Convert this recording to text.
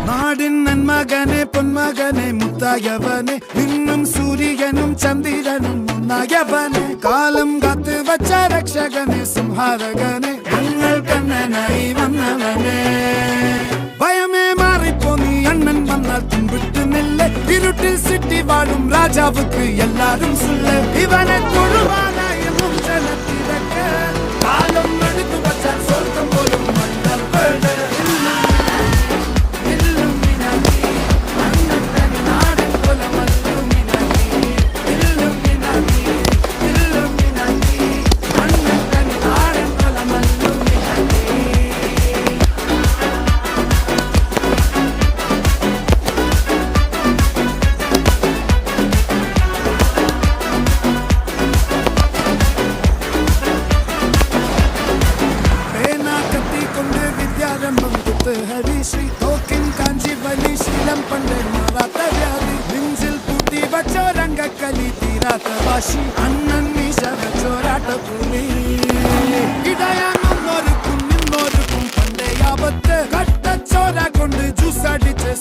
നാടിൻ നന്മകനെ പൊന്മകനെ മുത്തായവനെ നിന്നും സൂര്യനും ചന്ദ്രനും ഒന്നായവനെ കാലം കാത്ത് വച്ച രക്ഷകനെ സംഹാരകനെ ഞങ്ങൾ കണ്ണനായി വന്നവനെ ഭയമേ മാറിപ്പോ നീ അണ്ണൻ വന്നാൽ തുമ്പിട്ട് നില്ല ഇരുട്ടിൽ സിറ്റി വാഴും രാജാവുക്ക് എല്ലാരും സുല്ല ഇവനെ തൊഴുവാനായെന്നും ജനത്തിരക്ക് കാലം എടുത്തു വച്ചാൽ സ്വർഗം പോലും മണ്ണൽ വീട് ഹരിശ്രീ തോക്കിൻ കാഞ്ചി വലി ശീലം പണ്ട് മാറാത്ത വ്യാധി നെഞ്ചിൽ പൂട്ടി വച്ചോ രംഗക്കലി തീരാത്ത വാശി അണ്ണൻ മീശ വെച്ചോരാട്ട പുലി ഇടയാന്നൊരുക്കും നിന്നൊരുക്കും പണ്ടേ ആപത്ത് കട്ടച്ചോര കൊണ്ട് ജ്യൂസ് അടിച്ച്